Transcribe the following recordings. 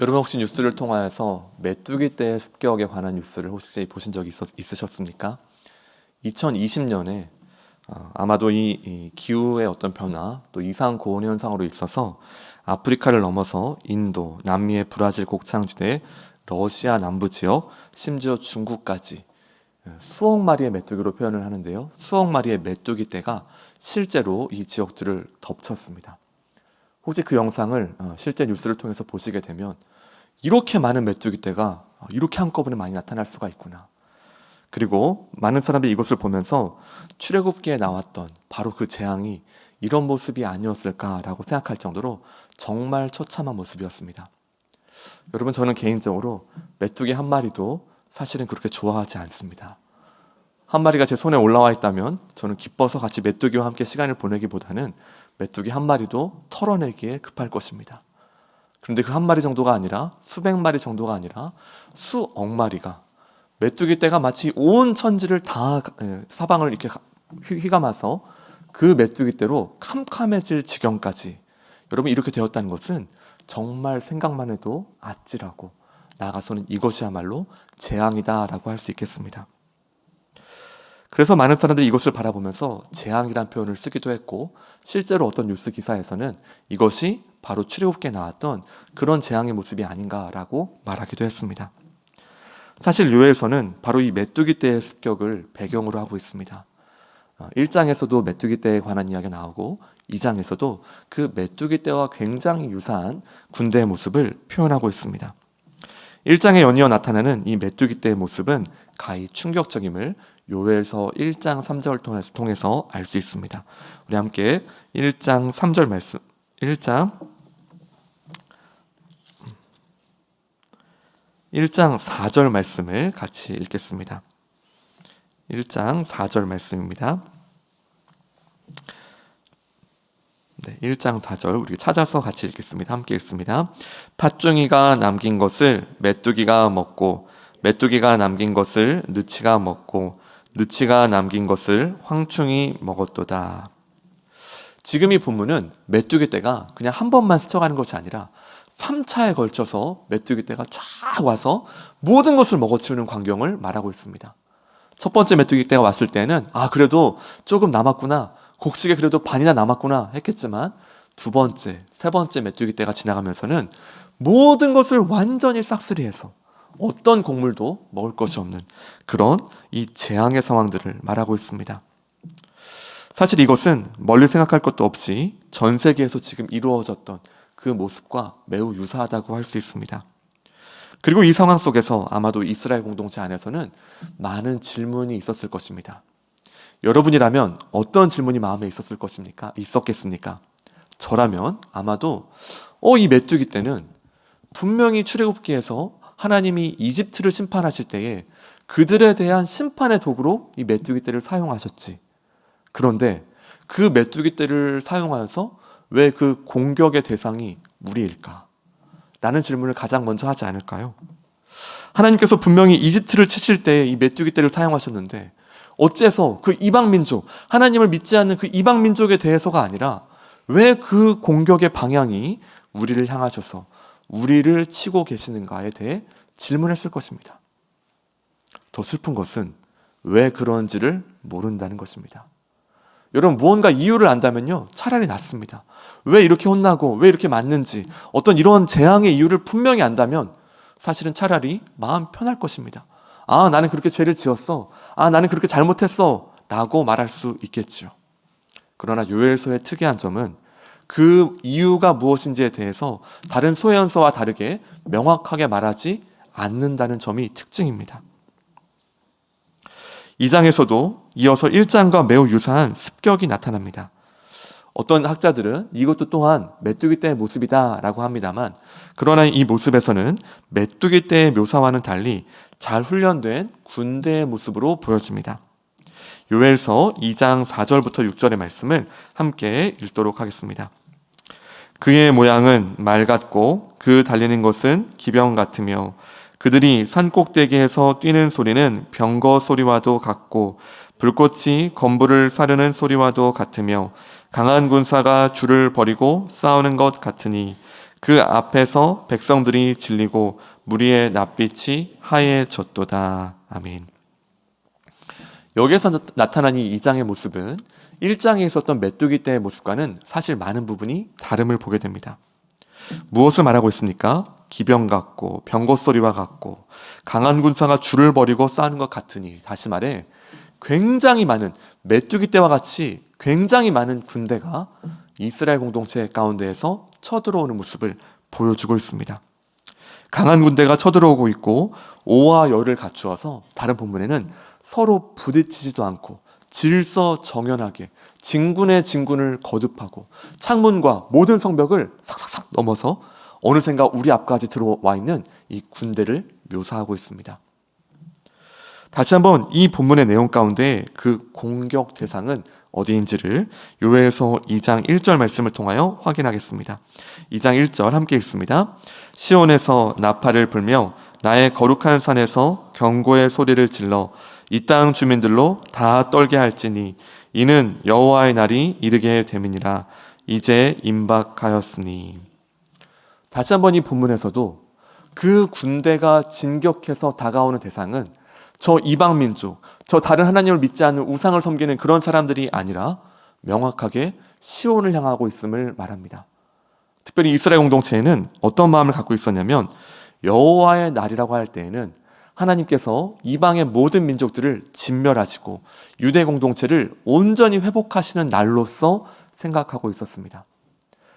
여러분 혹시 뉴스를 통하여서 메뚜기 떼 습격에 관한 뉴스를 혹시 보신 적이 있으셨습니까? 2020년에 아마도 이 기후의 어떤 변화 또 이상 고온 현상으로 있어서 아프리카를 넘어서 인도, 남미의 브라질 곡창지대, 러시아 남부 지역, 심지어 중국까지 수억 마리의 메뚜기로 표현을 하는데요. 수억 마리의 메뚜기 떼가 실제로 이 지역들을 덮쳤습니다. 혹시 그 영상을 실제 뉴스를 통해서 보시게 되면 이렇게 많은 메뚜기 떼가 이렇게 한꺼번에 많이 나타날 수가 있구나. 그리고 많은 사람들이 이것을 보면서 출애굽기에 나왔던 바로 그 재앙이 이런 모습이 아니었을까라고 생각할 정도로 정말 처참한 모습이었습니다. 여러분, 저는 개인적으로 메뚜기 한 마리도 사실은 그렇게 좋아하지 않습니다. 한 마리가 제 손에 올라와 있다면 저는 기뻐서 같이 메뚜기와 함께 시간을 보내기보다는 메뚜기 한 마리도 털어내기에 급할 것입니다. 그런데 그 한 마리 정도가 아니라 수백 마리 정도가 아니라 수억 마리가 메뚜기 떼가 마치 온 천지를 다 사방을 이렇게 휘감아서 그 메뚜기 떼로 캄캄해질 지경까지, 여러분, 이렇게 되었다는 것은 정말 생각만 해도 아찔하고 나아가서는 이것이야말로 재앙이다라고 할 수 있겠습니다. 그래서 많은 사람들이 이것을 바라보면서 재앙이란 표현을 쓰기도 했고, 실제로 어떤 뉴스 기사에서는 이것이 바로 출애굽기에 나왔던 그런 재앙의 모습이 아닌가라고 말하기도 했습니다. 사실 요엘서는 바로 이 메뚜기 떼의 습격을 배경으로 하고 있습니다. 1장에서도 메뚜기 떼에 관한 이야기가 나오고 2장에서도 그 메뚜기 떼와 굉장히 유사한 군대의 모습을 표현하고 있습니다. 1장에 연이어 나타나는 이 메뚜기 떼의 모습은 가히 충격적임을 요엘서 1장 3절 통해서 알 수 있습니다. 우리 함께 1장 3절 말씀, 1장 4절 말씀을 같이 읽겠습니다. 1장 4절 말씀입니다. 네, 1장 4절 우리 찾아서 같이 읽겠습니다. 함께 읽습니다. 팥중이가 남긴 것을 메뚜기가 먹고 메뚜기가 남긴 것을 느치가 먹고 느치가 남긴 것을 황충이 먹었도다. 지금 이 본문은 메뚜기 떼가 그냥 한 번만 스쳐가는 것이 아니라 3차에 걸쳐서 메뚜기 떼가 쫙 와서 모든 것을 먹어치우는 광경을 말하고 있습니다. 첫 번째 메뚜기 떼가 왔을 때는 그래도 조금 남았구나, 곡식에 그래도 반이나 남았구나 했겠지만 두 번째, 세 번째 메뚜기 떼가 지나가면서는 모든 것을 완전히 싹쓸이해서 어떤 곡물도 먹을 것이 없는 그런 이 재앙의 상황들을 말하고 있습니다. 사실 이것은 멀리 생각할 것도 없이 전 세계에서 지금 이루어졌던 그 모습과 매우 유사하다고 할 수 있습니다. 그리고 이 상황 속에서 아마도 이스라엘 공동체 안에서는 많은 질문이 있었을 것입니다. 여러분이라면 어떤 질문이 마음에 있었겠습니까? 저라면 아마도 이 메뚜기 떼는 분명히 출애굽기에서 하나님이 이집트를 심판하실 때에 그들에 대한 심판의 도구로 이 메뚜기 떼를 사용하셨지. 그런데 그 메뚜기 떼를 사용하여서 왜 그 공격의 대상이 우리일까? 라는 질문을 가장 먼저 하지 않을까요? 하나님께서 분명히 이집트를 치실 때 이 메뚜기 떼를 사용하셨는데 어째서 그 이방 민족, 하나님을 믿지 않는 그 이방 민족에 대해서가 아니라 왜 그 공격의 방향이 우리를 향하셔서 우리를 치고 계시는가에 대해 질문했을 것입니다. 더 슬픈 것은 왜 그런지를 모른다는 것입니다. 여러분, 무언가 이유를 안다면요, 차라리 낫습니다. 왜 이렇게 혼나고 왜 이렇게 맞는지 어떤 이런 재앙의 이유를 분명히 안다면 사실은 차라리 마음 편할 것입니다. 나는 그렇게 죄를 지었어, 나는 그렇게 잘못했어 라고 말할 수 있겠지요. 그러나 요엘서의 특이한 점은 그 이유가 무엇인지에 대해서 다른 소현서와 다르게 명확하게 말하지 않는다는 점이 특징입니다. 2장에서도 이어서 1장과 매우 유사한 습격이 나타납니다. 어떤 학자들은 이것도 또한 메뚜기 떼의 모습이다 라고 합니다만, 그러나 이 모습에서는 메뚜기 떼의 묘사와는 달리 잘 훈련된 군대의 모습으로 보여집니다. 요엘서 2장 4절부터 6절의 말씀을 함께 읽도록 하겠습니다. 그의 모양은 말 같고 그 달리는 것은 기병 같으며 그들이 산꼭대기에서 뛰는 소리는 병거 소리와도 같고 불꽃이 건물을 사르는 소리와도 같으며 강한 군사가 줄을 버리고 싸우는 것 같으니 그 앞에서 백성들이 질리고 무리의 낯빛이 하얘졌도다. 아멘. 여기에서 나타난 이 2장의 모습은 1장에 있었던 메뚜기 떼의 모습과는 사실 많은 부분이 다름을 보게 됩니다. 무엇을 말하고 있습니까? 기병 같고 병거 소리와 같고 강한 군사가 줄을 벌이고 싸우는 것 같으니, 다시 말해 굉장히 많은, 메뚜기 떼와 같이 굉장히 많은 군대가 이스라엘 공동체 가운데에서 쳐들어오는 모습을 보여주고 있습니다. 강한 군대가 쳐들어오고 있고 오와 열을 갖추어서 다른 본문에는 서로 부딪히지도 않고 질서정연하게 진군의 진군을 거듭하고 창문과 모든 성벽을 삭삭삭 넘어서 어느샌가 우리 앞까지 들어와 있는 이 군대를 묘사하고 있습니다. 다시 한번 이 본문의 내용 가운데 그 공격 대상은 어디인지를 요엘서 2장 1절 말씀을 통하여 확인하겠습니다. 2장 1절 함께 읽습니다. 시온에서 나팔을 불며 나의 거룩한 산에서 경고의 소리를 질러 이 땅 주민들로 다 떨게 할지니 이는 여호와의 날이 이르게 됨이니라. 이제 임박하였으니. 다시 한번 이 본문에서도 그 군대가 진격해서 다가오는 대상은 저 이방 민족, 저 다른 하나님을 믿지 않는 우상을 섬기는 그런 사람들이 아니라 명확하게 시온을 향하고 있음을 말합니다. 특별히 이스라엘 공동체에는 어떤 마음을 갖고 있었냐면, 여호와의 날이라고 할 때에는 하나님께서 이방의 모든 민족들을 진멸하시고 유대 공동체를 온전히 회복하시는 날로서 생각하고 있었습니다.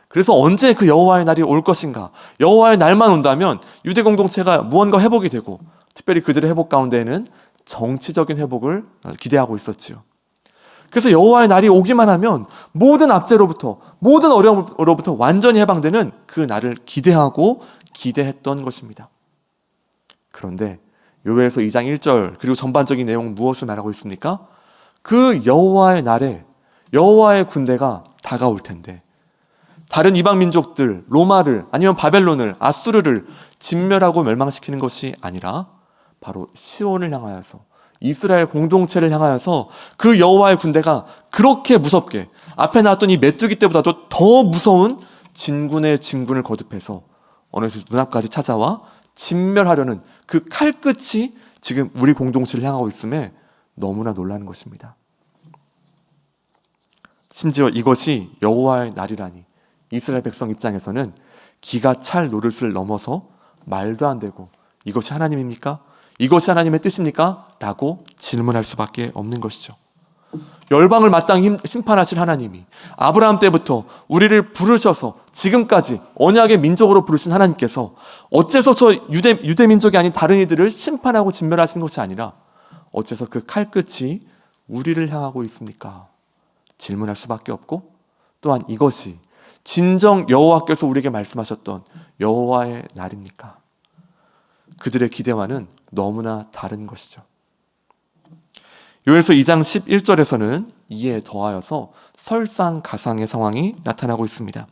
그래서 언제 그 여호와의 날이 올 것인가, 여호와의 날만 온다면 유대 공동체가 무언가 회복이 되고, 특별히 그들의 회복 가운데에는 정치적인 회복을 기대하고 있었지요. 그래서 여호와의 날이 오기만 하면 모든 압제로부터, 모든 어려움으로부터 완전히 해방되는 그 날을 기대했던 것입니다. 그런데 요엘서 2장 1절 그리고 전반적인 내용은 무엇을 말하고 있습니까? 그 여호와의 날에 여호와의 군대가 다가올 텐데, 다른 이방 민족들, 로마를 아니면 바벨론을, 아수르를 진멸하고 멸망시키는 것이 아니라 바로 시온을 향하여서, 이스라엘 공동체를 향하여서 그 여호와의 군대가 그렇게 무섭게 앞에 나왔던 이 메뚜기 때보다도 더 무서운 진군의 진군을 거듭해서 어느새 눈앞까지 찾아와 진멸하려는 그 칼끝이 지금 우리 공동체를 향하고 있음에 너무나 놀라는 것입니다. 심지어 이것이 여호와의 날이라니 이스라엘 백성 입장에서는 기가 찰 노릇을 넘어서 말도 안 되고, 이것이 하나님입니까? 이것이 하나님의 뜻입니까? 라고 질문할 수밖에 없는 것이죠. 열방을 마땅히 심판하실 하나님이 아브라함 때부터 우리를 부르셔서 지금까지 언약의 민족으로 부르신 하나님께서 어째서 저 유대 민족이 아닌 다른 이들을 심판하고 진멸하시는 것이 아니라 어째서 그 칼끝이 우리를 향하고 있습니까? 질문할 수밖에 없고, 또한 이것이 진정 여호와께서 우리에게 말씀하셨던 여호와의 날입니까? 그들의 기대와는 너무나 다른 것이죠. 요엘서 2장 11절에서는 이에 더하여서 설상가상의 상황이 나타나고 있습니다.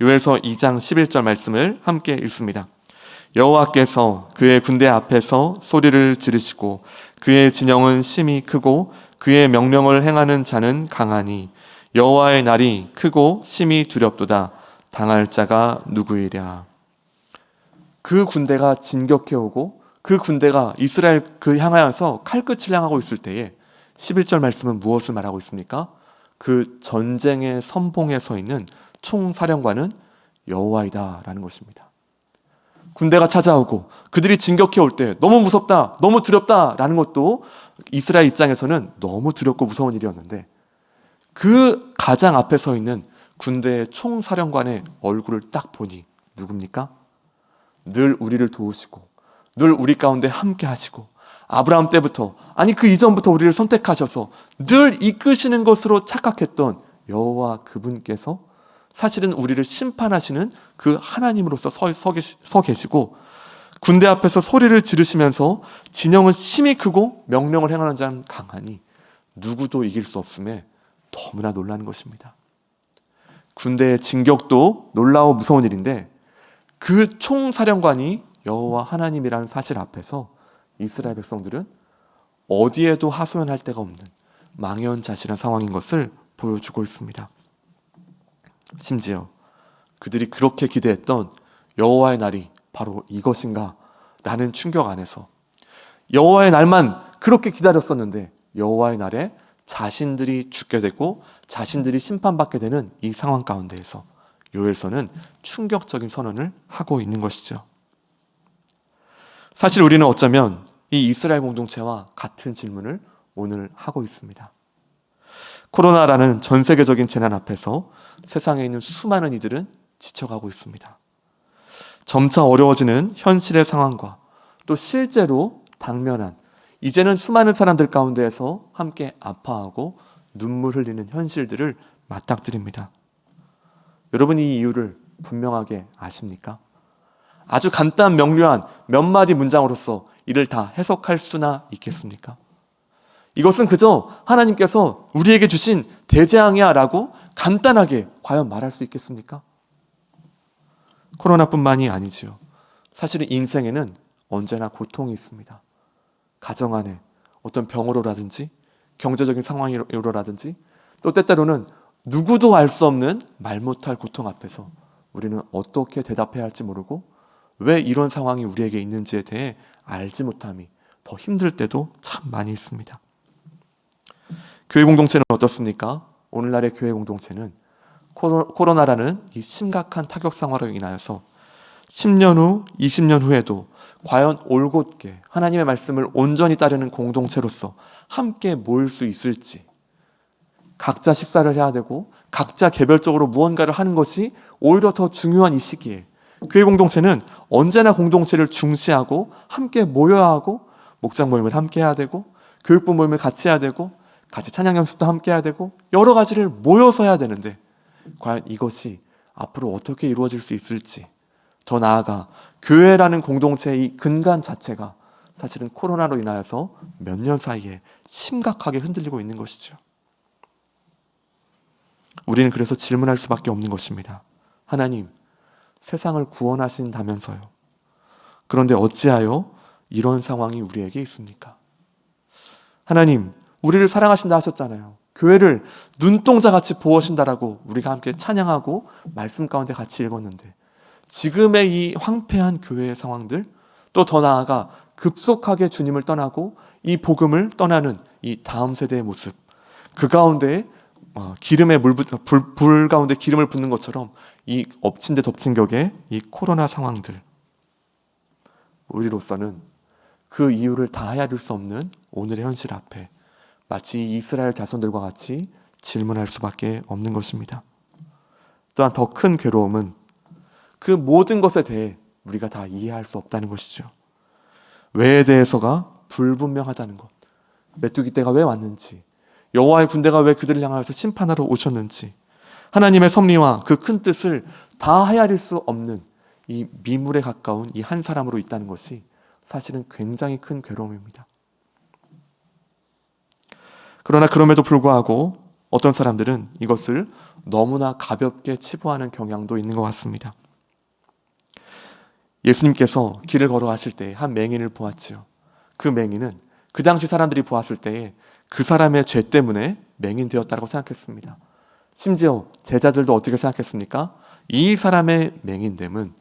요엘서 2장 11절 말씀을 함께 읽습니다. 여호와께서 그의 군대 앞에서 소리를 지르시고 그의 진영은 심히 크고 그의 명령을 행하는 자는 강하니 여호와의 날이 크고 심히 두렵도다. 당할 자가 누구이랴. 그 군대가 진격해오고 그 군대가 이스라엘 그 향하여서 칼끝을 향하고 있을 때에 11절 말씀은 무엇을 말하고 있습니까? 그 전쟁의 선봉에 서 있는 총사령관은 여호와이다 라는 것입니다. 군대가 찾아오고 그들이 진격해 올 때 너무 무섭다, 너무 두렵다 라는 것도 이스라엘 입장에서는 너무 두렵고 무서운 일이었는데, 그 가장 앞에 서 있는 군대의 총사령관의 얼굴을 딱 보니 누굽니까? 늘 우리를 도우시고 늘 우리 가운데 함께 하시고 아브라함 때부터, 아니 그 이전부터 우리를 선택하셔서 늘 이끄시는 것으로 착각했던 여호와 그분께서 사실은 우리를 심판하시는 그 하나님으로서 서 계시고, 군대 앞에서 소리를 지르시면서 진영은 심히 크고 명령을 행하는 자는 강하니 누구도 이길 수 없음에 너무나 놀라는 것입니다. 군대의 진격도 놀라워 무서운 일인데, 그 총사령관이 여호와 하나님이라는 사실 앞에서 이스라엘 백성들은 어디에도 하소연할 데가 없는 망연자실한 상황인 것을 보여주고 있습니다. 심지어 그들이 그렇게 기대했던 여호와의 날이 바로 이것인가 라는 충격 안에서 여호와의 날만 그렇게 기다렸었는데 여호와의 날에 자신들이 죽게 되고 자신들이 심판받게 되는 이 상황 가운데에서 요엘서는 충격적인 선언을 하고 있는 것이죠. 사실 우리는 어쩌면 이 이스라엘 공동체와 같은 질문을 오늘 하고 있습니다. 코로나라는 전 세계적인 재난 앞에서 세상에 있는 수많은 이들은 지쳐가고 있습니다. 점차 어려워지는 현실의 상황과 또 실제로 당면한 이제는 수많은 사람들 가운데에서 함께 아파하고 눈물 흘리는 현실들을 맞닥뜨립니다. 여러분, 이 이유를 분명하게 아십니까? 아주 간단 명료한 몇 마디 문장으로서 이를 다 해석할 수나 있겠습니까? 이것은 그저 하나님께서 우리에게 주신 대재앙이야 라고 간단하게 과연 말할 수 있겠습니까? 코로나뿐만이 아니지요. 사실은 인생에는 언제나 고통이 있습니다. 가정 안에 어떤 병으로라든지 경제적인 상황으로라든지 또 때때로는 누구도 알 수 없는 말 못할 고통 앞에서 우리는 어떻게 대답해야 할지 모르고 왜 이런 상황이 우리에게 있는지에 대해 알지 못함이 더 힘들 때도 참 많이 있습니다. 교회 공동체는 어떻습니까? 오늘날의 교회 공동체는 코로나라는 이 심각한 타격 상황으로 인하여서 10년 후, 20년 후에도 과연 올곧게 하나님의 말씀을 온전히 따르는 공동체로서 함께 모일 수 있을지, 각자 식사를 해야 되고 각자 개별적으로 무언가를 하는 것이 오히려 더 중요한 이 시기에 교회 공동체는 언제나 공동체를 중시하고 함께 모여야 하고 목장 모임을 함께 해야 되고 교육부 모임을 같이 해야 되고 같이 찬양 연습도 함께 해야 되고 여러 가지를 모여서 해야 되는데 과연 이것이 앞으로 어떻게 이루어질 수 있을지, 더 나아가 교회라는 공동체의 이 근간 자체가 사실은 코로나로 인하여서 몇 년 사이에 심각하게 흔들리고 있는 것이죠. 우리는 그래서 질문할 수밖에 없는 것입니다. 하나님, 세상을 구원하신다면서요. 그런데 어찌하여 이런 상황이 우리에게 있습니까? 하나님, 우리를 사랑하신다 하셨잖아요. 교회를 눈동자같이 보호하신다라고 우리가 함께 찬양하고 말씀 가운데 같이 읽었는데 지금의 이 황폐한 교회의 상황들, 또 더 나아가 급속하게 주님을 떠나고 이 복음을 떠나는 이 다음 세대의 모습, 그 가운데 기름에 불 가운데 기름을 붓는 것처럼 이 엎친 데 덮친 격의 이 코로나 상황들, 우리로서는 그 이유를 다 헤아릴 수 없는 오늘의 현실 앞에 마치 이스라엘 자손들과 같이 질문할 수밖에 없는 것입니다. 또한 더 큰 괴로움은 그 모든 것에 대해 우리가 다 이해할 수 없다는 것이죠. 왜에 대해서가 불분명하다는 것, 메뚜기 떼가 왜 왔는지, 여호와의 군대가 왜 그들을 향하여서 심판하러 오셨는지, 하나님의 섭리와 그 큰 뜻을 다 헤아릴 수 없는 이 미물에 가까운 이 한 사람으로 있다는 것이 사실은 굉장히 큰 괴로움입니다. 그러나 그럼에도 불구하고 어떤 사람들은 이것을 너무나 가볍게 치부하는 경향도 있는 것 같습니다. 예수님께서 길을 걸어가실 때 한 맹인을 보았지요. 그 맹인은 그 당시 사람들이 보았을 때에 그 사람의 죄 때문에 맹인 되었다고 생각했습니다. 심지어 제자들도 어떻게 생각했습니까? 이 사람의 맹인됨은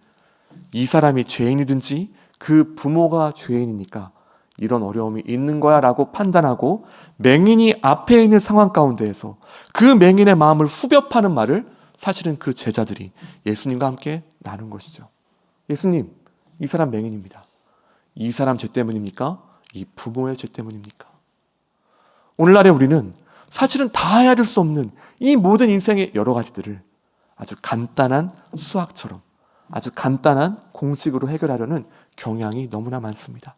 이 사람이 죄인이든지 그 부모가 죄인이니까 이런 어려움이 있는 거야 라고 판단하고 맹인이 앞에 있는 상황 가운데에서 그 맹인의 마음을 후벼 파는 말을 사실은 그 제자들이 예수님과 함께 나눈 것이죠. 예수님, 이 사람 맹인입니다. 이 사람 죄 때문입니까? 이 부모의 죄 때문입니까? 오늘날에 우리는 사실은 다 헤아릴 수 없는 이 모든 인생의 여러 가지들을 아주 간단한 수학처럼, 아주 간단한 공식으로 해결하려는 경향이 너무나 많습니다.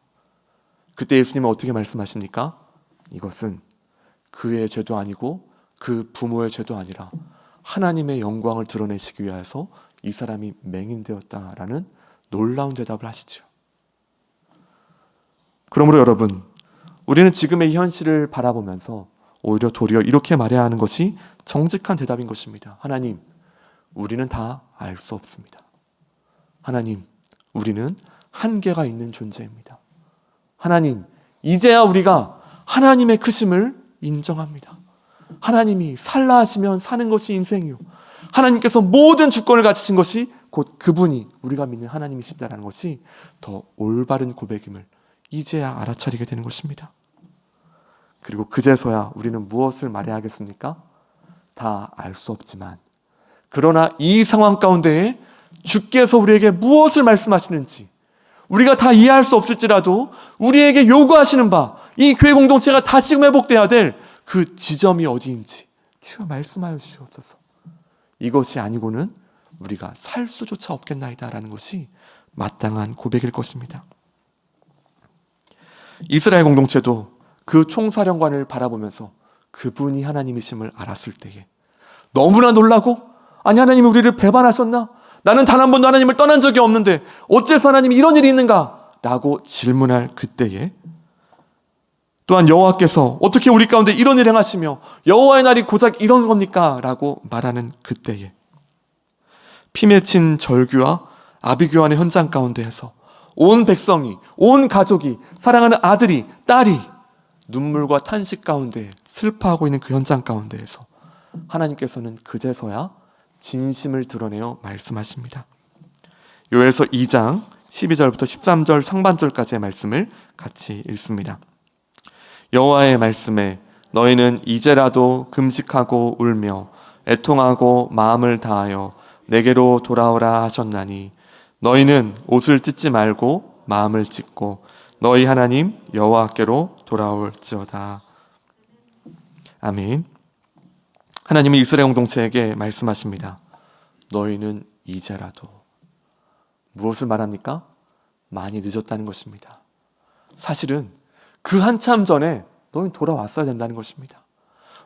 그때 예수님은 어떻게 말씀하십니까? 이것은 그의 죄도 아니고 그 부모의 죄도 아니라 하나님의 영광을 드러내시기 위해서 이 사람이 맹인되었다라는 놀라운 대답을 하시죠. 그러므로 여러분, 우리는 지금의 이 현실을 바라보면서 오히려 도리어 이렇게 말해야 하는 것이 정직한 대답인 것입니다. 하나님, 우리는 다 알 수 없습니다. 하나님, 우리는 한계가 있는 존재입니다. 하나님, 이제야 우리가 하나님의 크심을 인정합니다. 하나님이 살라 하시면 사는 것이 인생이요, 하나님께서 모든 주권을 가지신 것이 곧 그분이 우리가 믿는 하나님이시다라는 것이 더 올바른 고백임을 이제야 알아차리게 되는 것입니다. 그리고 그제서야 우리는 무엇을 말해야 하겠습니까? 다 알 수 없지만, 그러나 이 상황 가운데에 주께서 우리에게 무엇을 말씀하시는지 우리가 다 이해할 수 없을지라도 우리에게 요구하시는 바, 이 교회 공동체가 다시금 회복돼야 될 그 지점이 어디인지 주여 말씀하여 주시옵소서. 이것이 아니고는 우리가 살 수조차 없겠나이다 라는 것이 마땅한 고백일 것입니다. 이스라엘 공동체도 그 총사령관을 바라보면서 그분이 하나님이심을 알았을 때에 너무나 놀라고, 아니 하나님이 우리를 배반하셨나? 나는 단 한 번도 하나님을 떠난 적이 없는데 어째서 하나님이 이런 일이 있는가? 라고 질문할 그때에, 또한 여호와께서 어떻게 우리 가운데 이런 일을 행하시며 여호와의 날이 고작 이런 겁니까? 라고 말하는 그때에 피 맺힌 절규와 아비규환의 현장 가운데에서 온 백성이, 온 가족이, 사랑하는 아들이, 딸이 눈물과 탄식 가운데 슬퍼하고 있는 그 현장 가운데에서 하나님께서는 그제서야 진심을 드러내어 말씀하십니다. 요엘서 2장 12절부터 13절 상반절까지의 말씀을 같이 읽습니다. 여호와의 말씀에 너희는 이제라도 금식하고 울며 애통하고 마음을 다하여 내게로 돌아오라 하셨나니 너희는 옷을 찢지 말고 마음을 찢고 너희 하나님 여호와께로 돌아올지어다. 아멘. 하나님은 이스라엘 공동체에게 말씀하십니다. 너희는 이제라도. 무엇을 말합니까? 많이 늦었다는 것입니다. 사실은 그 한참 전에 너희는 돌아왔어야 된다는 것입니다.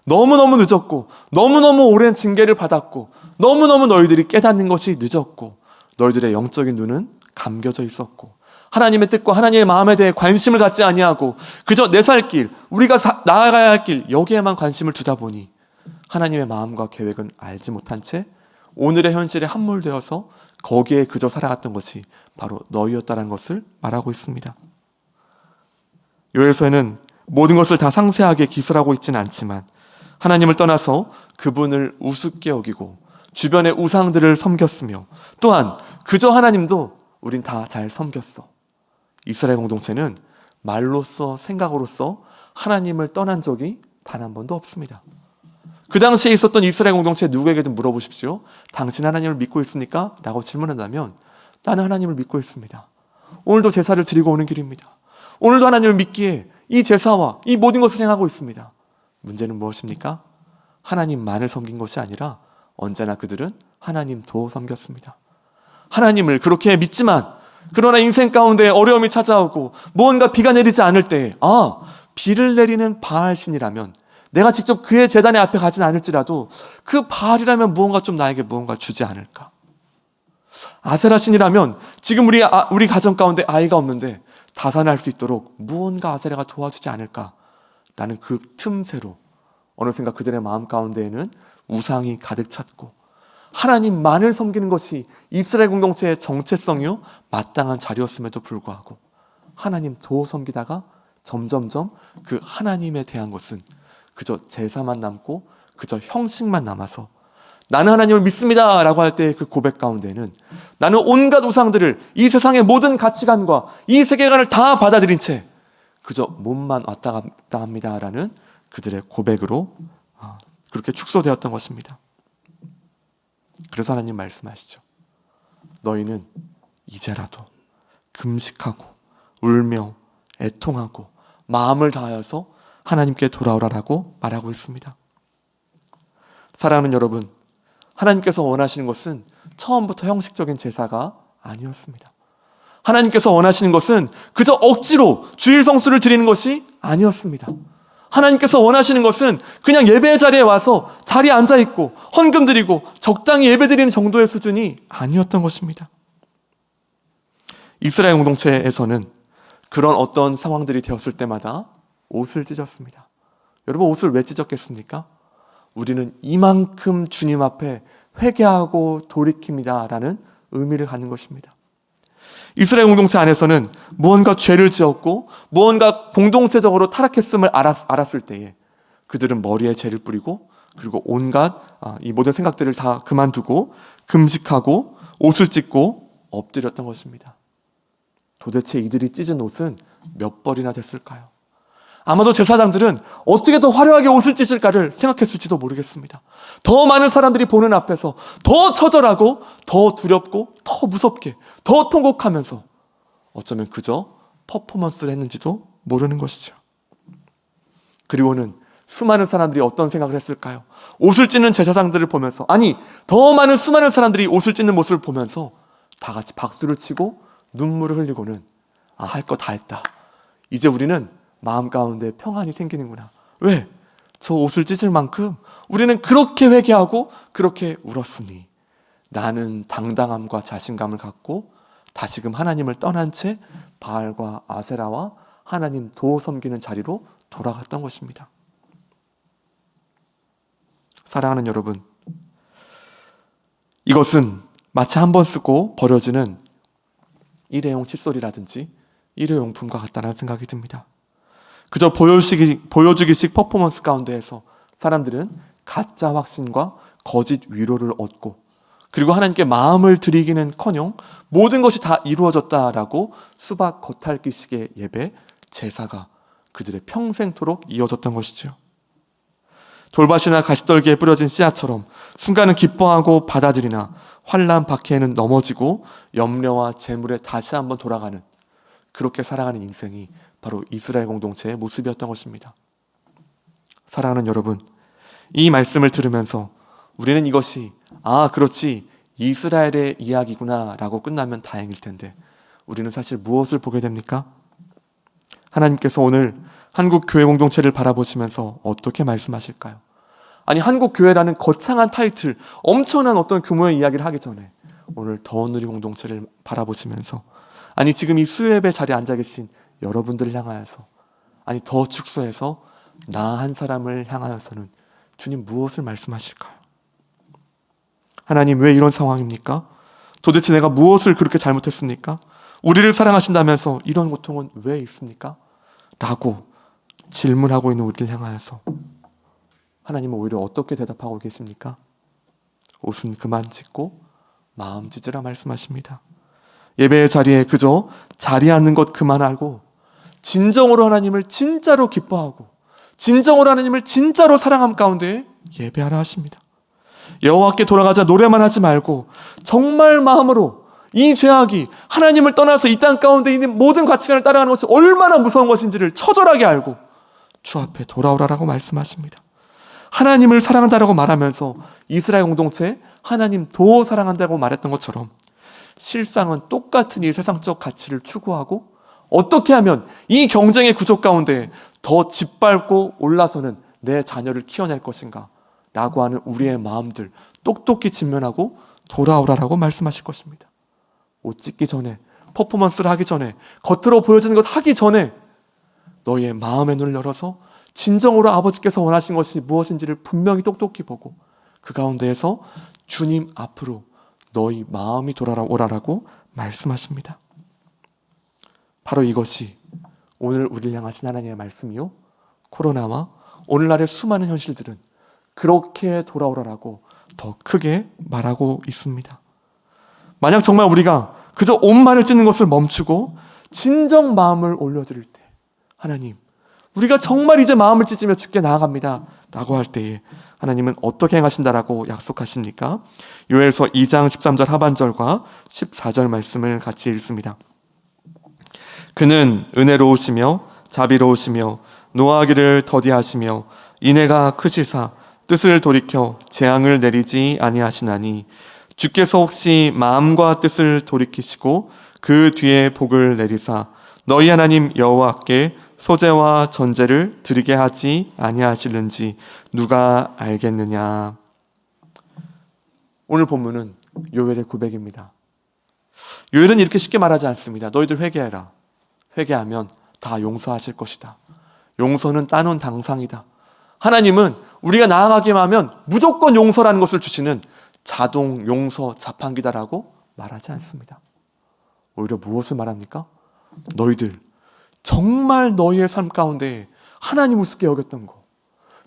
너무너무 늦었고, 너무너무 오랜 징계를 받았고, 너무너무 너희들이 깨닫는 것이 늦었고, 너희들의 영적인 눈은 감겨져 있었고, 하나님의 뜻과 하나님의 마음에 대해 관심을 갖지 아니하고 그저 내 살 길, 우리가 나아가야 할 길, 여기에만 관심을 두다 보니 하나님의 마음과 계획은 알지 못한 채 오늘의 현실에 함몰되어서 거기에 그저 살아갔던 것이 바로 너희였다는 것을 말하고 있습니다. 요엘서에는 모든 것을 다 상세하게 기술하고 있지는 않지만 하나님을 떠나서 그분을 우습게 여기고 주변의 우상들을 섬겼으며 또한 그저 하나님도 우린 다 잘 섬겼어. 이스라엘 공동체는 말로써 생각으로써 하나님을 떠난 적이 단 한 번도 없습니다. 그 당시에 있었던 이스라엘 공동체 누구에게든 물어보십시오. 당신 하나님을 믿고 있습니까? 라고 질문한다면 나는 하나님을 믿고 있습니다. 오늘도 제사를 드리고 오는 길입니다. 오늘도 하나님을 믿기에 이 제사와 이 모든 것을 행하고 있습니다. 문제는 무엇입니까? 하나님만을 섬긴 것이 아니라 언제나 그들은 하나님도 섬겼습니다. 하나님을 그렇게 믿지만 그러나 인생 가운데 어려움이 찾아오고 무언가 비가 내리지 않을 때 비를 내리는 바알신이라면 내가 직접 그의 제단의 앞에 가진 않을지라도 그 바알이라면 무언가 좀 나에게 무언가 주지 않을까? 아세라신이라면 지금 우리 가정 가운데 아이가 없는데 다산할 수 있도록 무언가 아세라가 도와주지 않을까? 라는 그 틈새로 어느샌가 그들의 마음 가운데에는 우상이 가득 찼고 하나님만을 섬기는 것이 이스라엘 공동체의 정체성이요 마땅한 자리였음에도 불구하고 하나님도 섬기다가 점점점 그 하나님에 대한 것은 그저 제사만 남고 그저 형식만 남아서 나는 하나님을 믿습니다 라고 할 때 그 고백 가운데는 나는 온갖 우상들을 이 세상의 모든 가치관과 이 세계관을 다 받아들인 채 그저 몸만 왔다 갔다 합니다 라는 그들의 고백으로 그렇게 축소되었던 것입니다. 그래서 하나님 말씀하시죠. 너희는 이제라도 금식하고 울며 애통하고 마음을 다하여서 하나님께 돌아오라라고 말하고 있습니다. 사랑하는 여러분, 하나님께서 원하시는 것은 처음부터 형식적인 제사가 아니었습니다. 하나님께서 원하시는 것은 그저 억지로 주일 성수를 드리는 것이 아니었습니다. 하나님께서 원하시는 것은 그냥 예배 자리에 와서 자리에 앉아있고 헌금 드리고 적당히 예배 드리는 정도의 수준이 아니었던 것입니다. 이스라엘 공동체에서는 그런 어떤 상황들이 되었을 때마다 옷을 찢었습니다. 여러분, 옷을 왜 찢었겠습니까? 우리는 이만큼 주님 앞에 회개하고 돌이킵니다 라는 의미를 갖는 것입니다. 이스라엘 공동체 안에서는 무언가 죄를 지었고 무언가 공동체적으로 타락했음을 알았을 때에 그들은 머리에 죄를 뿌리고 그리고 온갖 이 모든 생각들을 다 그만두고 금식하고 옷을 찢고 엎드렸던 것입니다. 도대체 이들이 찢은 옷은 몇 벌이나 됐을까요? 아마도 제사장들은 어떻게 더 화려하게 옷을 찢을까를 생각했을지도 모르겠습니다. 더 많은 사람들이 보는 앞에서 더 처절하고 더 두렵고 더 무섭게 더 통곡하면서 어쩌면 그저 퍼포먼스를 했는지도 모르는 것이죠. 그리고는 수많은 사람들이 어떤 생각을 했을까요? 옷을 찢는 제사장들을 보면서, 아니 더 많은 수많은 사람들이 옷을 찢는 모습을 보면서 다 같이 박수를 치고 눈물을 흘리고는 할 거 다 했다. 이제 우리는 마음 가운데 평안이 생기는구나. 왜? 저 옷을 찢을 만큼 우리는 그렇게 회개하고 그렇게 울었으니 나는 당당함과 자신감을 갖고 다시금 하나님을 떠난 채 바알과 아세라와 하나님 도 섬기는 자리로 돌아갔던 것입니다. 사랑하는 여러분, 이것은 마치 한 번 쓰고 버려지는 일회용 칫솔이라든지 일회용품과 같다는 생각이 듭니다. 그저 보여주기식 퍼포먼스 가운데에서 사람들은 가짜 확신과 거짓 위로를 얻고, 그리고 하나님께 마음을 드리기는커녕 모든 것이 다 이루어졌다라고 수박 겉핥기식의 예배, 제사가 그들의 평생토록 이어졌던 것이죠. 돌밭이나 가시떨기에 뿌려진 씨앗처럼 순간은 기뻐하고 받아들이나 환난 박해에는 넘어지고 염려와 재물에 다시 한번 돌아가는, 그렇게 살아가는 인생이 바로 이스라엘 공동체의 모습이었던 것입니다. 사랑하는 여러분, 이 말씀을 들으면서 우리는 이것이 그렇지 이스라엘의 이야기구나 라고 끝나면 다행일 텐데, 우리는 사실 무엇을 보게 됩니까? 하나님께서 오늘 한국 교회 공동체를 바라보시면서 어떻게 말씀하실까요? 아니, 한국 교회라는 거창한 타이틀, 엄청난 어떤 규모의 이야기를 하기 전에 오늘 더운 우리 공동체를 바라보시면서, 아니 지금 이 수요예배 자리에 앉아 계신 여러분들을 향하여서, 아니 더 축소해서 나 한 사람을 향하여서는 주님 무엇을 말씀하실까요? 하나님, 왜 이런 상황입니까? 도대체 내가 무엇을 그렇게 잘못했습니까? 우리를 사랑하신다면서 이런 고통은 왜 있습니까? 라고 질문하고 있는 우리를 향하여서 하나님은 오히려 어떻게 대답하고 계십니까? 옷은 그만 찢고 마음 찢으라 말씀하십니다. 예배의 자리에 그저 자리에 앉는 것 그만하고 진정으로 하나님을 진짜로 기뻐하고 진정으로 하나님을 진짜로 사랑함 가운데 예배하라 하십니다. 여호와께 돌아가자 노래만 하지 말고 정말 마음으로 이 죄악이 하나님을 떠나서 이 땅 가운데 있는 모든 가치관을 따라가는 것이 얼마나 무서운 것인지를 처절하게 알고 주 앞에 돌아오라라고 말씀하십니다. 하나님을 사랑한다라고 말하면서 이스라엘 공동체 하나님 도 사랑한다고 말했던 것처럼 실상은 똑같은 이 세상적 가치를 추구하고 어떻게 하면 이 경쟁의 구조 가운데 더 짓밟고 올라서는 내 자녀를 키워낼 것인가 라고 하는 우리의 마음들 똑똑히 직면하고 돌아오라라고 말씀하실 것입니다. 옷 찢기 전에, 퍼포먼스를 하기 전에, 겉으로 보여지는 것 하기 전에 너희의 마음의 눈을 열어서 진정으로 아버지께서 원하신 것이 무엇인지를 분명히 똑똑히 보고 그 가운데에서 주님 앞으로 너희 마음이 돌아오라라고 말씀하십니다. 바로 이것이 오늘 우리를 향하신 하나님의 말씀이요, 코로나와 오늘날의 수많은 현실들은 그렇게 돌아오라라고 더 크게 말하고 있습니다. 만약 정말 우리가 그저 옷만을 찢는 것을 멈추고 진정 마음을 올려드릴 때, 하나님, 우리가 정말 이제 마음을 찢으며 주께 나아갑니다 라고 할 때에 하나님은 어떻게 행하신다라고 약속하십니까? 요엘서 2장 13절 하반절과 14절 말씀을 같이 읽습니다. 그는 은혜로우시며 자비로우시며 노하기를 더디하시며 인애가 크시사 뜻을 돌이켜 재앙을 내리지 아니하시나니 주께서 혹시 마음과 뜻을 돌이키시고 그 뒤에 복을 내리사 너희 하나님 여호와께 소제와 전제를 드리게 하지 아니하실는지 누가 알겠느냐. 오늘 본문은 요엘의 고백입니다. 요엘은 이렇게 쉽게 말하지 않습니다. 너희들 회개해라. 회개하면 다 용서하실 것이다. 용서는 따놓은 당상이다. 하나님은 우리가 나아가기만 하면 무조건 용서라는 것을 주시는 자동 용서 자판기다라고 말하지 않습니다. 오히려 무엇을 말합니까? 너희들 정말 너희의 삶 가운데 하나님 우습게 여겼던 거,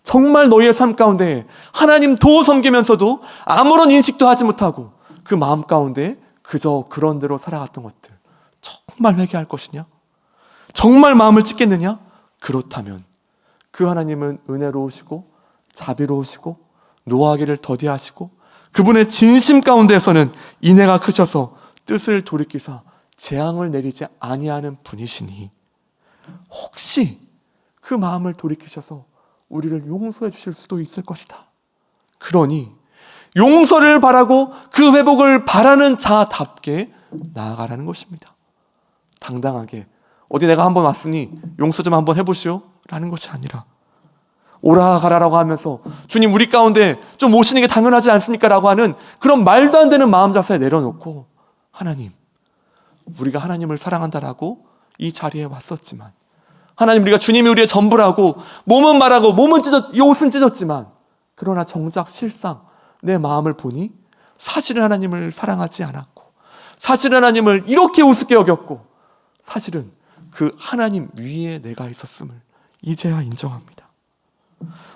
정말 너희의 삶 가운데 하나님 도 섬기면서도 아무런 인식도 하지 못하고 그 마음 가운데 그저 그런 대로 살아갔던 것들 정말 회개할 것이냐? 정말 마음을 찢겠느냐? 그렇다면 그 하나님은 은혜로우시고 자비로우시고 노하기를 더디하시고 그분의 진심 가운데에서는 인애가 크셔서 뜻을 돌이키사 재앙을 내리지 아니하는 분이시니 혹시 그 마음을 돌이키셔서 우리를 용서해 주실 수도 있을 것이다. 그러니 용서를 바라고 그 회복을 바라는 자답게 나아가라는 것입니다. 당당하게 어디 내가 한번 왔으니 용서 좀 한번 해보시오 라는 것이 아니라 오라 가라라고 하면서 주님 우리 가운데 좀 오시는 게 당연하지 않습니까? 라고 하는 그런 말도 안 되는 마음 자세에 내려놓고 하나님 우리가 하나님을 사랑한다라고 이 자리에 왔었지만 하나님 우리가 주님이 우리의 전부라고 몸은 말하고 이 옷은 찢었지만 그러나 정작 실상 내 마음을 보니 사실은 하나님을 사랑하지 않았고 사실은 하나님을 이렇게 우습게 여겼고 사실은 그 하나님 위에 내가 있었음을 이제야 인정합니다.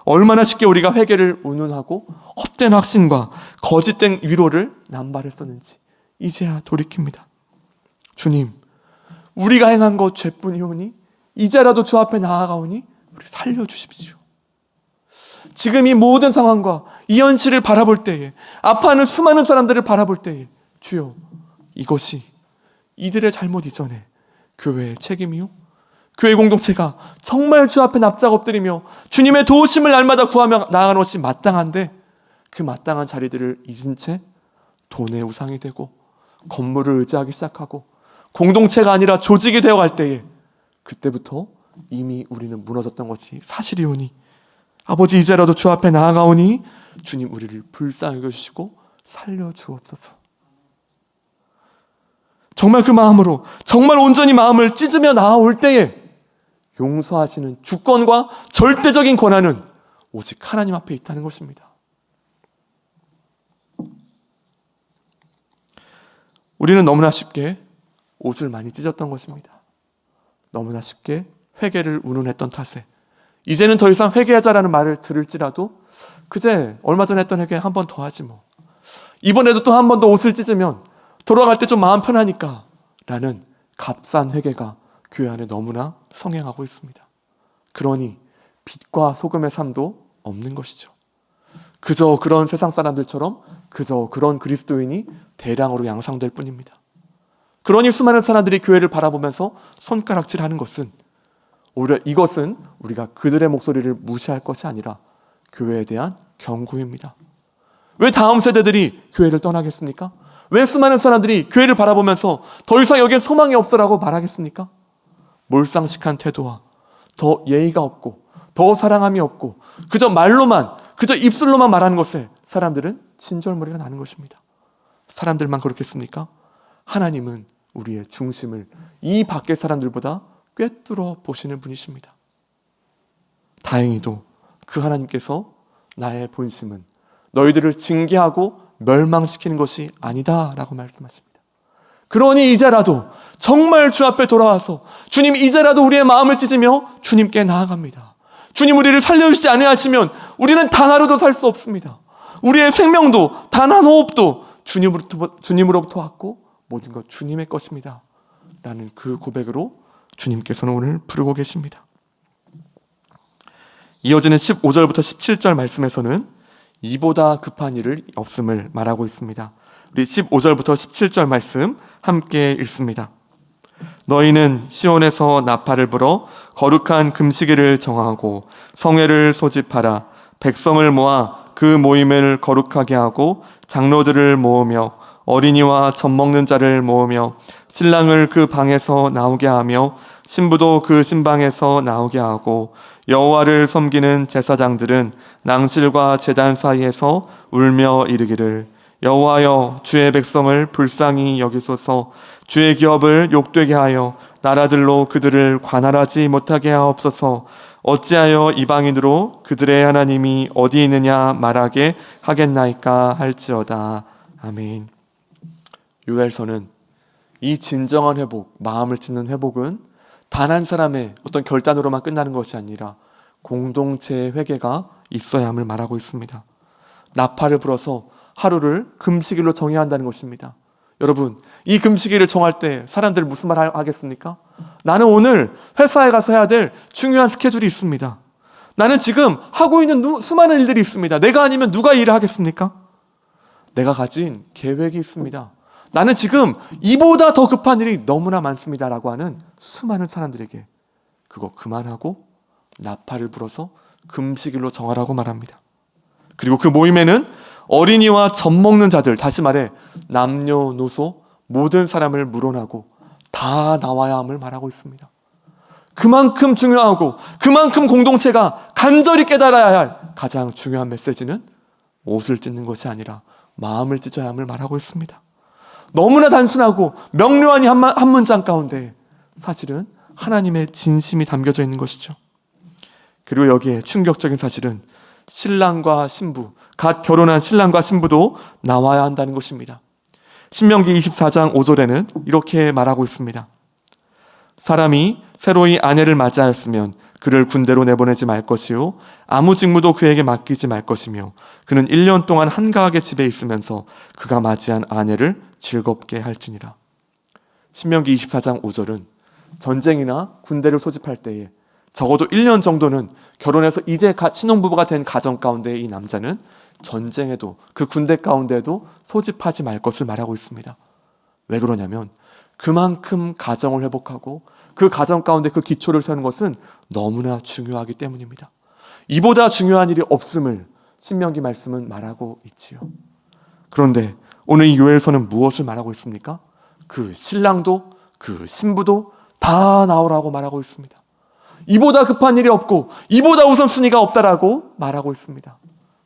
얼마나 쉽게 우리가 회개를 운운하고 헛된 확신과 거짓된 위로를 남발했었는지 이제야 돌이킵니다. 주님 우리가 행한 것 죄뿐이오니 이제라도 주 앞에 나아가오니 우리 살려주십시오. 지금 이 모든 상황과 이 현실을 바라볼 때에 아파하는 수많은 사람들을 바라볼 때에 주여 이것이 이들의 잘못 이전에 교회의 책임이요? 교회 공동체가 정말 주 앞에 납작 엎드리며 주님의 도우심을 날마다 구하며 나아가는 것이 마땅한데 그 마땅한 자리들을 잊은 채 돈의 우상이 되고 건물을 의지하기 시작하고 공동체가 아니라 조직이 되어갈 때에 그때부터 이미 우리는 무너졌던 것이 사실이오니 아버지 이제라도 주 앞에 나아가오니 주님 우리를 불쌍히 여겨주시고 살려주옵소서. 정말 그 마음으로 정말 온전히 마음을 찢으며 나아올 때에 용서하시는 주권과 절대적인 권한은 오직 하나님 앞에 있다는 것입니다. 우리는 너무나 쉽게 옷을 많이 찢었던 것입니다. 너무나 쉽게 회개를 운운했던 탓에 이제는 더 이상 회개하자라는 말을 들을지라도 그제 얼마 전에 했던 회개 한 번 더 하지 뭐 이번에도 또 한 번 더 옷을 찢으면 돌아갈 때 좀 마음 편하니까 라는 값싼 회개가 교회 안에 너무나 성행하고 있습니다. 그러니 빛과 소금의 삶도 없는 것이죠. 그저 그런 세상 사람들처럼 그저 그런 그리스도인이 대량으로 양상될 뿐입니다. 그러니 수많은 사람들이 교회를 바라보면서 손가락질하는 것은 오히려 이것은 우리가 그들의 목소리를 무시할 것이 아니라 교회에 대한 경고입니다. 왜 다음 세대들이 교회를 떠나겠습니까? 왜 수많은 사람들이 교회를 바라보면서 더 이상 여기엔 소망이 없어라고 말하겠습니까? 몰상식한 태도와 더 예의가 없고 더 사랑함이 없고 그저 말로만 그저 입술로만 말하는 것에 사람들은 진절머리가 나는 것입니다. 사람들만 그렇겠습니까? 하나님은 우리의 중심을 이 밖의 사람들보다 꿰뚫어 보시는 분이십니다. 다행히도 그 하나님께서 나의 본심은 너희들을 징계하고 멸망시키는 것이 아니다 라고 말씀하십니다. 그러니 이제라도 정말 주 앞에 돌아와서 주님 이제라도 우리의 마음을 찢으며 주님께 나아갑니다. 주님 우리를 살려주시지 아니하시면 우리는 단 하루도 살 수 없습니다. 우리의 생명도 단 한 호흡도 주님으로부터 왔고 모든 것 주님의 것입니다 라는 그 고백으로 주님께서는 오늘 부르고 계십니다. 이어지는 15절부터 17절 말씀에서는 이보다 급한 일을 없음을 말하고 있습니다. 우리 15절부터 17절 말씀 함께 읽습니다. 너희는 시온에서 나팔을 불어 거룩한 금식일을 정하고 성회를 소집하라. 백성을 모아 그 모임을 거룩하게 하고 장로들을 모으며 어린이와 젖 먹는 자를 모으며 신랑을 그 방에서 나오게 하며 신부도 그 신방에서 나오게 하고 여호와를 섬기는 제사장들은 낭실과 제단 사이에서 울며 이르기를 여호와여 주의 백성을 불쌍히 여기소서. 주의 기업을 욕되게 하여 나라들로 그들을 관할하지 못하게 하옵소서. 어찌하여 이방인으로 그들의 하나님이 어디 있느냐 말하게 하겠나이까 할지어다. 아멘. 요엘서는 이 진정한 회복, 마음을 찢는 회복은 단 한 사람의 어떤 결단으로만 끝나는 것이 아니라 공동체의 회개가 있어야 함을 말하고 있습니다. 나팔을 불어서 하루를 금식일로 정해야 한다는 것입니다. 여러분, 이 금식일을 정할 때 사람들 무슨 말 하겠습니까? 나는 오늘 회사에 가서 해야 될 중요한 스케줄이 있습니다. 나는 지금 하고 있는 수많은 일들이 있습니다. 내가 아니면 누가 일을 하겠습니까? 내가 가진 계획이 있습니다. 나는 지금 이보다 더 급한 일이 너무나 많습니다 라고 하는 수많은 사람들에게 그거 그만하고 나팔을 불어서 금식일로 정하라고 말합니다. 그리고 그 모임에는 어린이와 젖 먹는 자들, 다시 말해 남녀노소 모든 사람을 물어나고 다 나와야 함을 말하고 있습니다. 그만큼 중요하고 그만큼 공동체가 간절히 깨달아야 할 가장 중요한 메시지는 옷을 찢는 것이 아니라 마음을 찢어야 함을 말하고 있습니다. 너무나 단순하고 명료한 이 한 문장 가운데 사실은 하나님의 진심이 담겨져 있는 것이죠. 그리고 여기에 충격적인 사실은 신랑과 신부, 갓 결혼한 신랑과 신부도 나와야 한다는 것입니다. 신명기 24장 5절에는 이렇게 말하고 있습니다. 사람이 새로이 아내를 맞이하였으면 그를 군대로 내보내지 말 것이요 아무 직무도 그에게 맡기지 말 것이며 그는 1년 동안 한가하게 집에 있으면서 그가 맞이한 아내를 즐겁게 할지니라. 신명기 24장 5절은 전쟁이나 군대를 소집할 때에 적어도 1년 정도는 결혼해서 이제 신혼부부가 된 가정 가운데 이 남자는 전쟁에도 그 군대 가운데에도 소집하지 말 것을 말하고 있습니다. 왜 그러냐면 그만큼 가정을 회복하고 그 가정 가운데 그 기초를 세우는 것은 너무나 중요하기 때문입니다. 이보다 중요한 일이 없음을 신명기 말씀은 말하고 있지요. 그런데 오늘 이 요엘서는 무엇을 말하고 있습니까? 그 신랑도 그 신부도 다 나오라고 말하고 있습니다. 이보다 급한 일이 없고 이보다 우선순위가 없다라고 말하고 있습니다.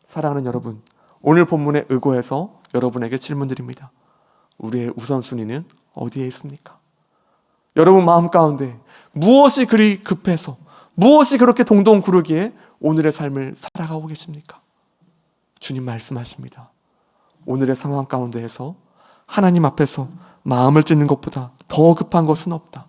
사랑하는 여러분, 오늘 본문에 의거해서 여러분에게 질문드립니다. 우리의 우선순위는 어디에 있습니까? 여러분 마음 가운데 무엇이 그리 급해서 무엇이 그렇게 동동 구르기에 오늘의 삶을 살아가고 계십니까? 주님 말씀하십니다. 오늘의 상황 가운데에서 하나님 앞에서 마음을 찢는 것보다 더 급한 것은 없다.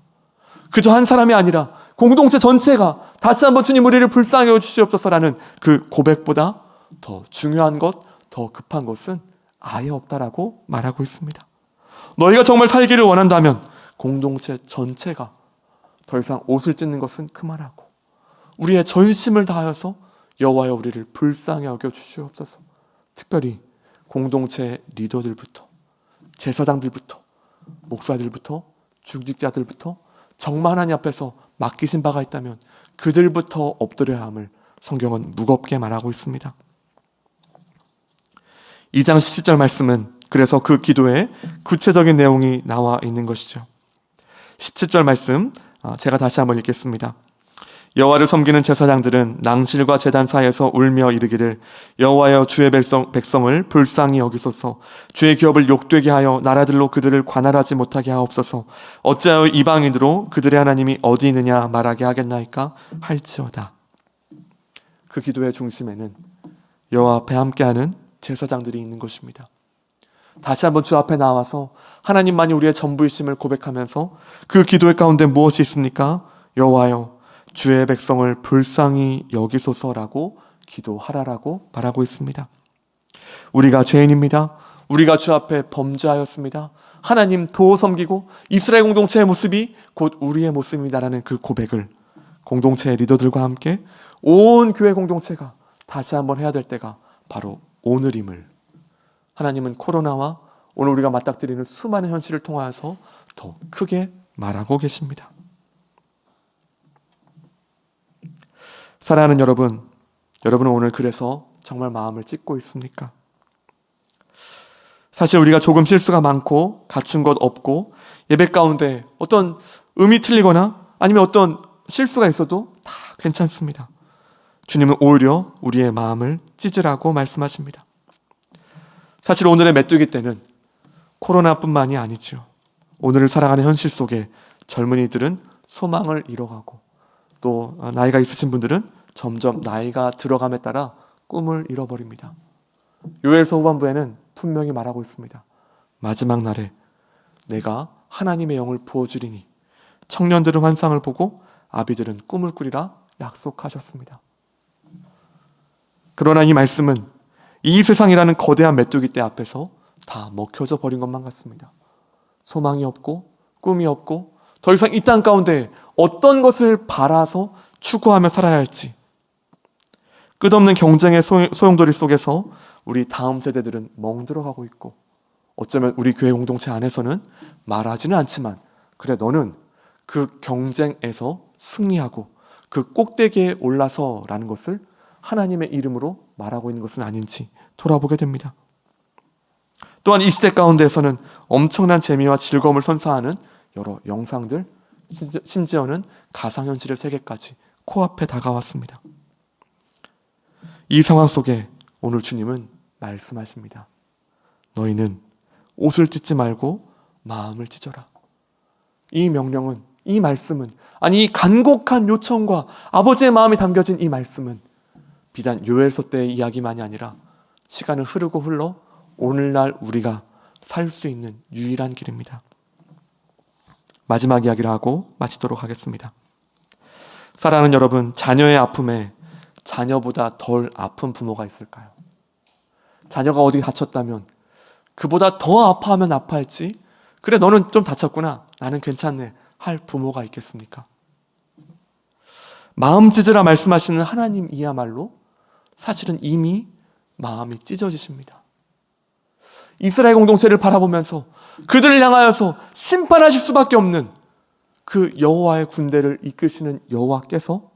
그저 한 사람이 아니라 공동체 전체가 다시 한번 주님 우리를 불쌍히 여주시옵소서라는 그 고백보다 더 중요한 것, 더 급한 것은 아예 없다라고 말하고 있습니다. 너희가 정말 살기를 원한다면 공동체 전체가 더 이상 옷을 찢는 것은 그만하고 우리의 전심을 다하여서 여호와여 우리를 불쌍히 여겨 주시옵소서. 특별히 공동체 리더들부터 제사장들부터 목사들부터 중직자들부터 정말 하나님 앞에서 맡기신 바가 있다면 그들부터 엎드려야 함을 성경은 무겁게 말하고 있습니다. 2장 17절 말씀은 그래서 그 기도에 구체적인 내용이 나와 있는 것이죠. 17절 말씀 제가 다시 한번 읽겠습니다. 여호와를 섬기는 제사장들은 낭실과 제단 사이에서 울며 이르기를 여호와여 주의 백성을 불쌍히 여기소서. 주의 기업을 욕되게 하여 나라들로 그들을 관할하지 못하게 하옵소서. 어찌하여 이방인으로 그들의 하나님이 어디 있느냐 말하게 하겠나이까 할지어다. 그 기도의 중심에는 여호와 앞에 함께하는 제사장들이 있는 것입니다. 다시 한번 주 앞에 나와서 하나님만이 우리의 전부이심을 고백하면서 그 기도의 가운데 무엇이 있습니까? 여호와여 주의 백성을 불쌍히 여기소서라고 기도하라라고 말하고 있습니다. 우리가 죄인입니다. 우리가 주 앞에 범죄하였습니다. 하나님 도 섬기고 이스라엘 공동체의 모습이 곧 우리의 모습입니다라는 그 고백을 공동체의 리더들과 함께 온 교회 공동체가 다시 한번 해야 될 때가 바로 오늘임을 하나님은 코로나와 오늘 우리가 맞닥뜨리는 수많은 현실을 통하여서 더 크게 말하고 계십니다. 사랑하는 여러분, 여러분은 오늘 그래서 정말 마음을 찢고 있습니까? 사실 우리가 조금 실수가 많고 갖춘 것 없고 예배 가운데 어떤 음이 틀리거나 아니면 어떤 실수가 있어도 다 괜찮습니다. 주님은 오히려 우리의 마음을 찢으라고 말씀하십니다. 사실 오늘의 메뚜기 때는 코로나뿐만이 아니죠. 오늘을 살아가는 현실 속에 젊은이들은 소망을 잃어가고 또 나이가 있으신 분들은 점점 나이가 들어감에 따라 꿈을 잃어버립니다. 요엘서 후반부에는 분명히 말하고 있습니다. 마지막 날에 내가 하나님의 영을 부어주리니 청년들은 환상을 보고 아비들은 꿈을 꾸리라 약속하셨습니다. 그러나 이 말씀은 이 세상이라는 거대한 메뚜기 떼 앞에서 다 먹혀져 버린 것만 같습니다. 소망이 없고 꿈이 없고 더 이상 이 땅 가운데 어떤 것을 바라서 추구하며 살아야 할지, 끝없는 경쟁의 소용돌이 속에서 우리 다음 세대들은 멍들어가고 있고, 어쩌면 우리 교회 공동체 안에서는 말하지는 않지만 그래 너는 그 경쟁에서 승리하고 그 꼭대기에 올라서라는 것을 하나님의 이름으로 말하고 있는 것은 아닌지 돌아보게 됩니다. 또한 이 시대 가운데에서는 엄청난 재미와 즐거움을 선사하는 여러 영상들, 심지어는 가상현실의 세계까지 코앞에 다가왔습니다. 이 상황 속에 오늘 주님은 말씀하십니다. 너희는 옷을 찢지 말고 마음을 찢어라. 이 명령은, 이 말씀은, 아니 이 간곡한 요청과 아버지의 마음이 담겨진 이 말씀은 비단 요엘서 때의 이야기만이 아니라 시간은 흐르고 흘러 오늘날 우리가 살 수 있는 유일한 길입니다. 마지막 이야기를 하고 마치도록 하겠습니다. 사랑하는 여러분, 자녀의 아픔에 자녀보다 덜 아픈 부모가 있을까요? 자녀가 어디 다쳤다면 그보다 더 아파하면 아파했지, 그래 너는 좀 다쳤구나, 나는 괜찮네 할 부모가 있겠습니까? 마음 찢으라 말씀하시는 하나님이야말로 사실은 이미 마음이 찢어지십니다. 이스라엘 공동체를 바라보면서 그들을 향하여서 심판하실 수밖에 없는 그 여호와의 군대를 이끄시는 여호와께서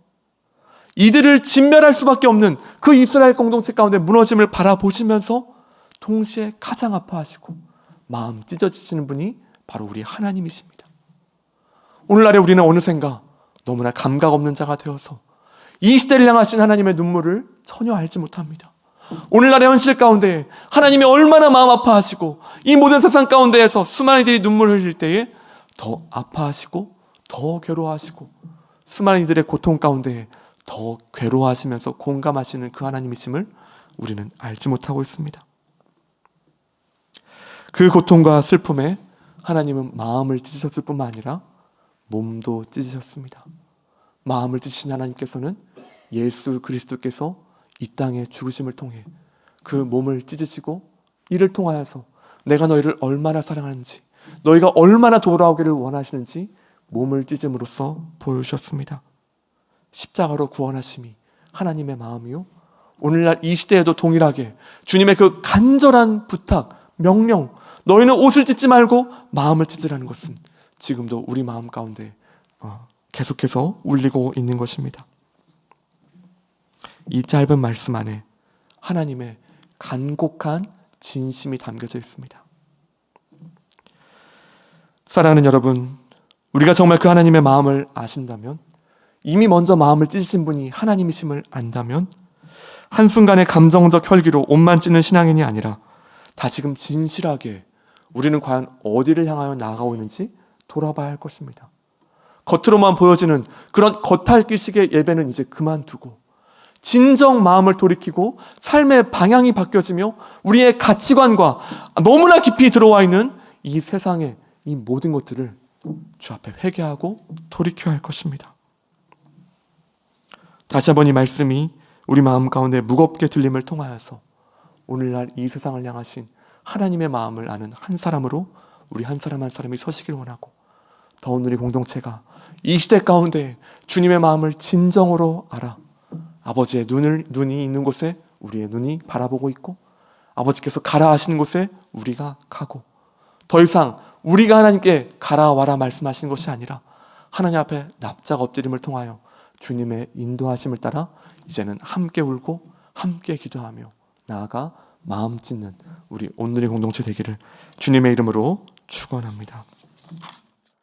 이들을 진멸할 수밖에 없는 그 이스라엘 공동체 가운데 무너짐을 바라보시면서 동시에 가장 아파하시고 마음 찢어지시는 분이 바로 우리 하나님이십니다. 오늘날에 우리는 어느샌가 너무나 감각 없는 자가 되어서 이 시대를 향하신 하나님의 눈물을 전혀 알지 못합니다. 오늘날의 현실 가운데 하나님이 얼마나 마음 아파하시고 이 모든 세상 가운데에서 수많은 이들이 눈물을 흘릴 때에 더 아파하시고 더 괴로워하시고 수많은 이들의 고통 가운데 더 괴로워하시면서 공감하시는 그 하나님이심을 우리는 알지 못하고 있습니다. 그 고통과 슬픔에 하나님은 마음을 찢으셨을 뿐만 아니라 몸도 찢으셨습니다. 마음을 찢으신 하나님께서는 예수 그리스도께서 이 땅의 죽으심을 통해 그 몸을 찢으시고 이를 통하여서 내가 너희를 얼마나 사랑하는지, 너희가 얼마나 돌아오기를 원하시는지 몸을 찢음으로써 보여주셨습니다. 십자가로 구원하심이 하나님의 마음이요, 오늘날 이 시대에도 동일하게 주님의 그 간절한 부탁, 명령, 너희는 옷을 찢지 말고 마음을 찢으라는 것은 지금도 우리 마음 가운데 계속해서 울리고 있는 것입니다. 이 짧은 말씀 안에 하나님의 간곡한 진심이 담겨져 있습니다. 사랑하는 여러분, 우리가 정말 그 하나님의 마음을 아신다면, 이미 먼저 마음을 찢으신 분이 하나님이심을 안다면 한순간의 감정적 혈기로 옷만 찢는 신앙인이 아니라 다시금 진실하게 우리는 과연 어디를 향하여 나아가고 있는지 돌아봐야 할 것입니다. 겉으로만 보여지는 그런 겉핥기식의 예배는 이제 그만두고 진정 마음을 돌이키고 삶의 방향이 바뀌어지며 우리의 가치관과 너무나 깊이 들어와 있는 이 세상의 이 모든 것들을 주 앞에 회개하고 돌이켜야 할 것입니다. 다시 한번 이 말씀이 우리 마음 가운데 무겁게 들림을 통하여서 오늘날 이 세상을 향하신 하나님의 마음을 아는 한 사람으로 우리 한 사람 한 사람이 서시길 원하고, 더운 우리 공동체가 이 시대 가운데 주님의 마음을 진정으로 알아 아버지의 눈이 있는 곳에 우리의 눈이 바라보고 있고, 아버지께서 가라 하시는 곳에 우리가 가고, 더 이상 우리가 하나님께 가라 와라 말씀하시는 것이 아니라 하나님 앞에 납작 엎드림을 통하여 주님의 인도하심을 따라 이제는 함께 울고 함께 기도하며 나아가 마음 찢는 우리 오늘의 공동체 되기를 주님의 이름으로 축원합니다.